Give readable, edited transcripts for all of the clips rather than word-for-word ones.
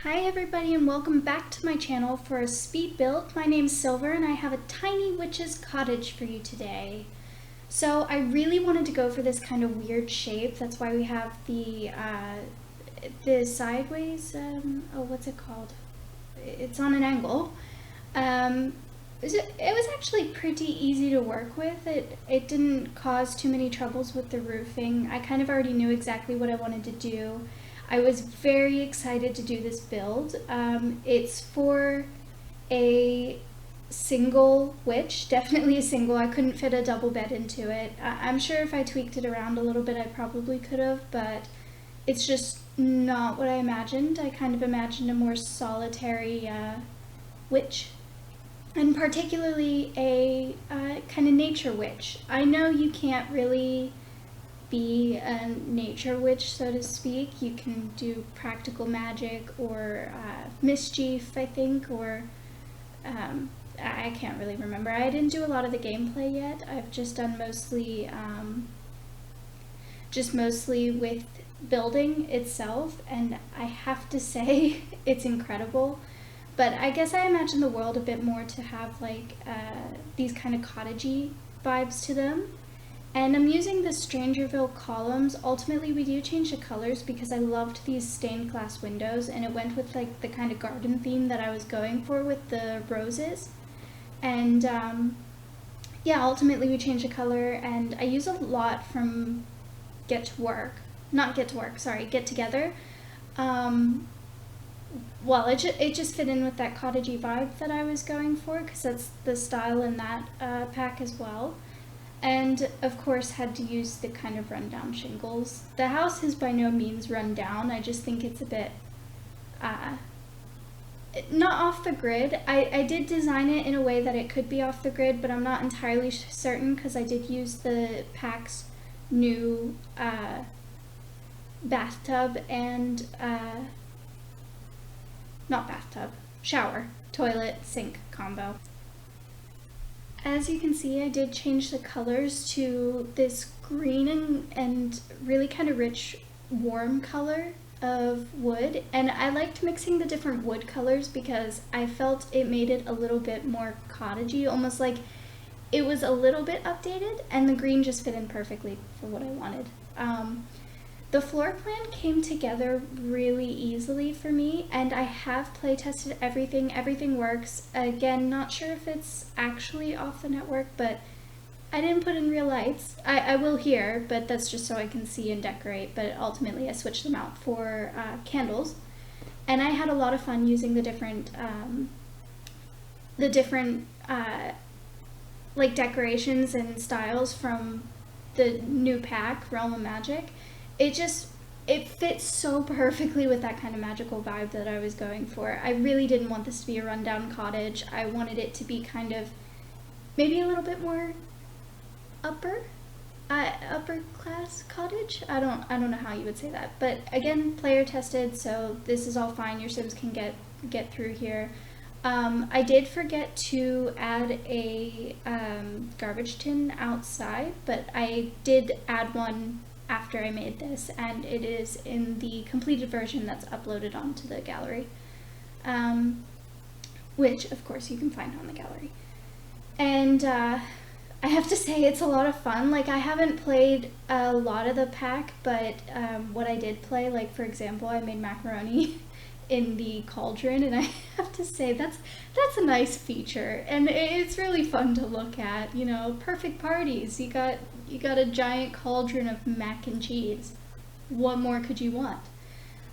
Hi everybody and welcome back to my channel for a speed build. My name's Silver and I have a tiny witch's cottage for you today. So I really wanted to go for this kind of weird shape. That's why we have the sideways, what's it called? It's on an angle. It was actually pretty easy to work with. It didn't cause too many troubles with the roofing. I kind of already knew exactly what I wanted to do. I was very excited to do this build. It's for a single witch, definitely a single. I couldn't fit a double bed into it. I'm sure if I tweaked it around a little bit I probably could have, but it's just not what I imagined. I kind of imagined a more solitary witch, and particularly a kind of nature witch. I know you can't really be a nature witch, so to speak. You can do practical magic or mischief, I think, or I can't really remember. I didn't do a lot of the gameplay yet. I've just done mostly with building itself, and I have to say it's incredible. But I guess I imagine the world a bit more to have like these kind of cottagey vibes to them. And I'm using the Strangerville columns. Ultimately, we do change the colors because I loved these stained glass windows, and it went with like the kind of garden theme that I was going for with the roses. And yeah, ultimately we changed the color, and I use a lot from Get Together. Well, it just fit in with that cottagey vibe that I was going for, because that's the style in that pack as well. And of course had to use the kind of rundown shingles. The house is by no means run down. I just think it's a bit not off the grid. I did design it in a way that it could be off the grid, but I'm not entirely certain because I did use the pack's new bathtub and not bathtub, shower, toilet, sink combo. As you can see, I did change the colors to this green and really kind of rich, warm color of wood. And I liked mixing the different wood colors because I felt it made it a little bit more cottagey, almost like it was a little bit updated, and the green just fit in perfectly for what I wanted. The floor plan came together really easily for me, and I have play tested everything. Everything works. Again, not sure if it's actually off the network, but I didn't put in real lights. I will here, but that's just so I can see and decorate, but ultimately I switched them out for candles. And I had a lot of fun using the different like decorations and styles from the new pack, Realm of Magic. It fits so perfectly with that kind of magical vibe that I was going for. I really didn't want this to be a rundown cottage. I wanted it to be kind of maybe a little bit more upper class cottage. I don't know how you would say that, but again, player tested, so this is all fine. Your Sims can get through here. I did forget to add a garbage tin outside, but I did add one after I made this, and it is in the completed version that's uploaded onto the gallery, which of course you can find on the gallery. And I have to say it's a lot of fun. Like, I haven't played a lot of the pack, but what I did play, like for example, I made macaroni in the cauldron, and I have to say that's a nice feature, and it's really fun to look at. You know, perfect parties. You got a giant cauldron of mac and cheese. What more could you want?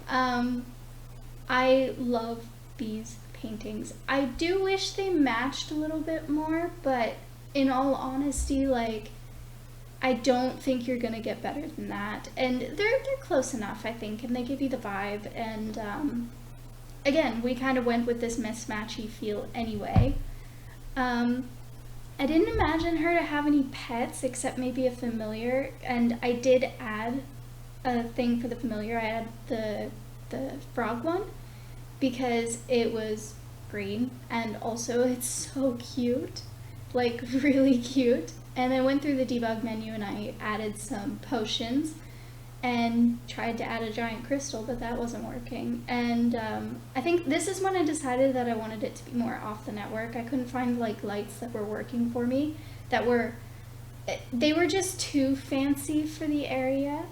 I love these paintings. I do wish they matched a little bit more, but in all honesty, like, I don't think you're gonna get better than that. And they're close enough, I think, and they give you the vibe. And again, we kind of went with this mismatchy feel anyway. I didn't imagine her to have any pets except maybe a familiar, and I did add a thing for the familiar. I added the frog one because it was green, and also it's so cute, like really cute. And I went through the debug menu and I added some potions, and tried to add a giant crystal, but that wasn't working. And I think this is when I decided that I wanted it to be more off the network. I couldn't find like lights that were working for me, they were just too fancy for the area.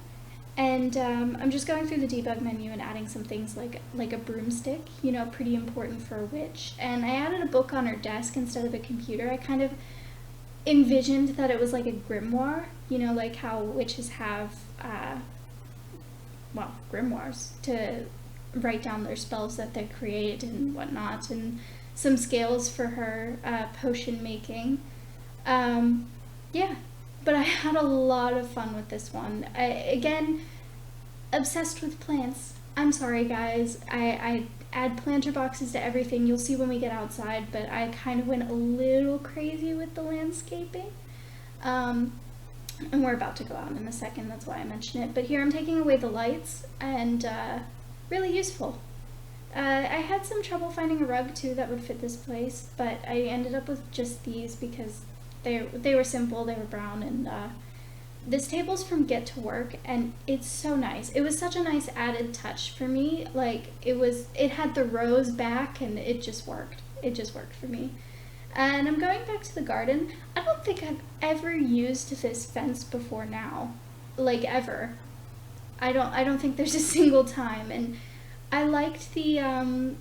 And I'm just going through the debug menu and adding some things like a broomstick, you know, pretty important for a witch. And I added a book on her desk instead of a computer. I kind of envisioned that it was like a grimoire, you know, like how witches have, grimoires to write down their spells that they create and whatnot, and some scales for her potion making. Yeah, but I had a lot of fun with this one. Again, obsessed with plants. I'm sorry, guys. I add planter boxes to everything. You'll see when we get outside, but I kind of went a little crazy with the landscaping. And we're about to go out in a second, that's why I mention it. But here I'm taking away the lights, and really useful. I had some trouble finding a rug too that would fit this place, but I ended up with just these because they were simple, they were brown, and this table's from Get to Work, and it's so nice. It was such a nice added touch for me. Like, it had the rose back, and it just worked. It just worked for me. And I'm going back to the garden. I don't think I've ever used this fence before now, like ever. I don't think there's a single time. And I liked the Realm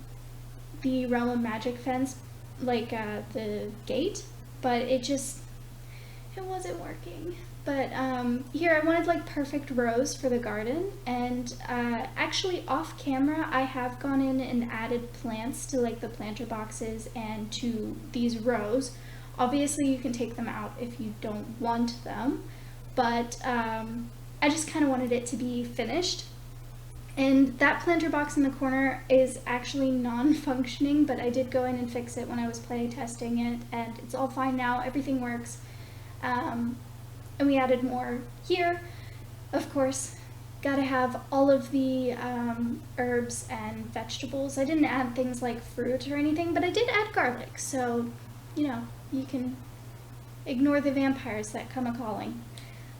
of Magic fence, like the gate, but it wasn't working. But here I wanted like perfect rows for the garden, and actually off camera I have gone in and added plants to like the planter boxes and to these rows. Obviously you can take them out if you don't want them, but I just kind of wanted it to be finished. And that planter box in the corner is actually non-functioning, but I did go in and fix it when I was play testing it, and it's all fine now. Everything works. And we added more here. Of course, gotta have all of the herbs and vegetables. I didn't add things like fruit or anything, but I did add garlic, so, you know, you can ignore the vampires that come a-calling.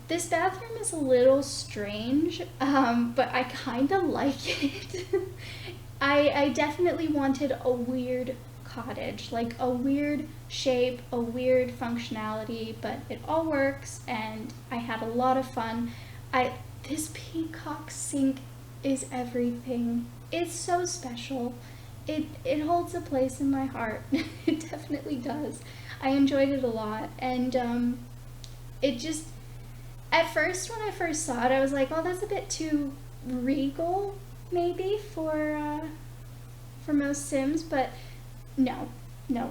This bathroom is a little strange, but I kind of like it. I definitely wanted a weird cottage, like a weird shape, a weird functionality, but it all works, and I had a lot of fun. This peacock sink is everything. It's so special. It holds a place in my heart. It definitely does. I enjoyed it a lot, and it just, at first when I first saw it, I was like, oh, that's a bit too regal, maybe, for most Sims, but no,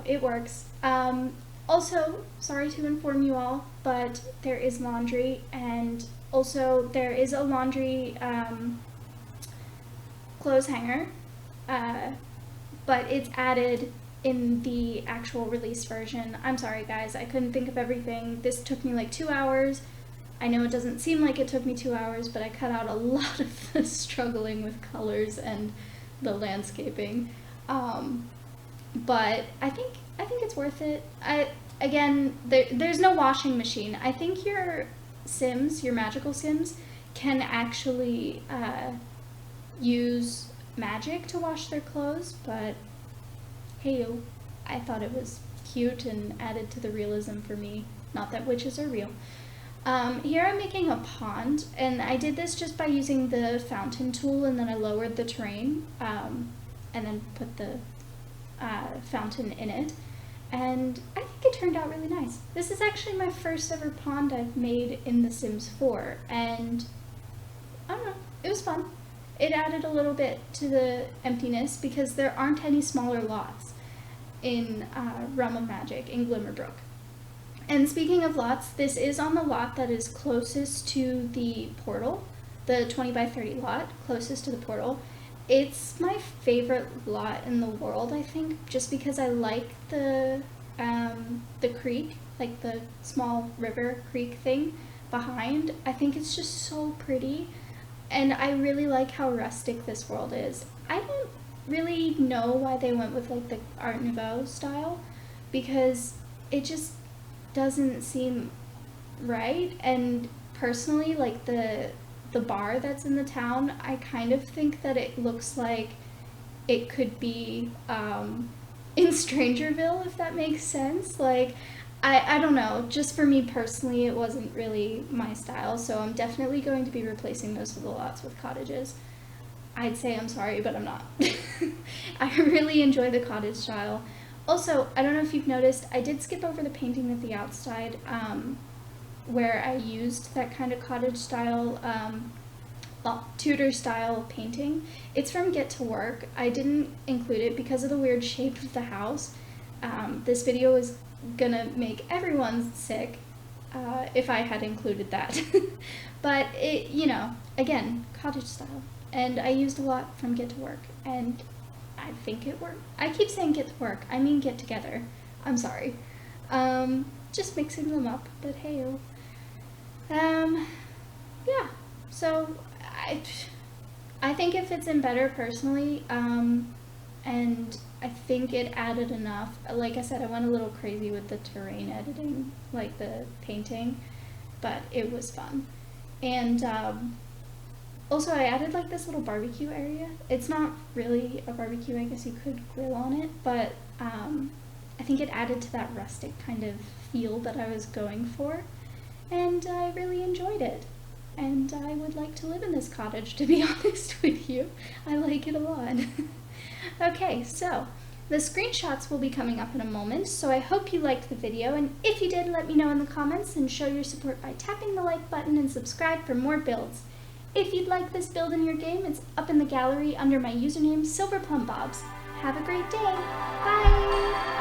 it works. Also, sorry to inform you all, but there is laundry, and also there is a laundry clothes hanger, but it's added in the actual release version. I'm sorry guys, I couldn't think of everything. This took me like 2 hours. I know it doesn't seem like it took me 2 hours, but I cut out a lot of the struggling with colors and the landscaping. But I think it's worth it. Again, there's no washing machine. I think your Sims, your magical Sims, can actually use magic to wash their clothes, but hey, I thought it was cute and added to the realism for me. Not that witches are real. Here I'm making a pond, and I did this just by using the fountain tool, and then I lowered the terrain, and then put the fountain in it, and I think it turned out really nice. This is actually my first ever pond I've made in The Sims 4, and I don't know, it was fun. It added a little bit to the emptiness because there aren't any smaller lots in Realm of Magic in Glimmerbrook. And speaking of lots, this is on the lot that is closest to the portal, the 20 by 30 lot closest to the portal. It's my favorite lot in the world, I think, just because I like the creek, like the small river creek thing behind. I think it's just so pretty, and I really like how rustic this world is. I don't really know why they went with like the Art Nouveau style, because it just doesn't seem right. And personally, like the the bar that's in the town, I kind of think that it looks like it could be in Strangerville, if that makes sense. Like, I don't know, just for me personally, it wasn't really my style, so I'm definitely going to be replacing most of the lots with cottages. I'd say I'm sorry, but I'm not. I really enjoy the cottage style. Also, I don't know if you've noticed, I did skip over the painting at the outside, where I used that kind of cottage style, Tudor style painting. It's from Get to Work. I didn't include it because of the weird shape of the house. This video is gonna make everyone sick if I had included that. But it, you know, again, cottage style. And I used a lot from Get to Work, and I think it worked. I keep saying Get to Work, I mean Get Together. I'm sorry. Just mixing them up, but hey-o. Yeah, so I think it fits in better personally, and I think it added enough. Like I said, I went a little crazy with the terrain editing, like the painting, but it was fun. And also I added like this little barbecue area. It's not really a barbecue, I guess you could grill on it, but I think it added to that rustic kind of feel that I was going for, and I really enjoyed it. And I would like to live in this cottage, to be honest with you. I like it a lot. Okay, so the screenshots will be coming up in a moment, so I hope you liked the video, and if you did, let me know in the comments and show your support by tapping the like button and subscribe for more builds. If you'd like this build in your game, it's up in the gallery under my username, SilverPlumBobs. Have a great day. Bye!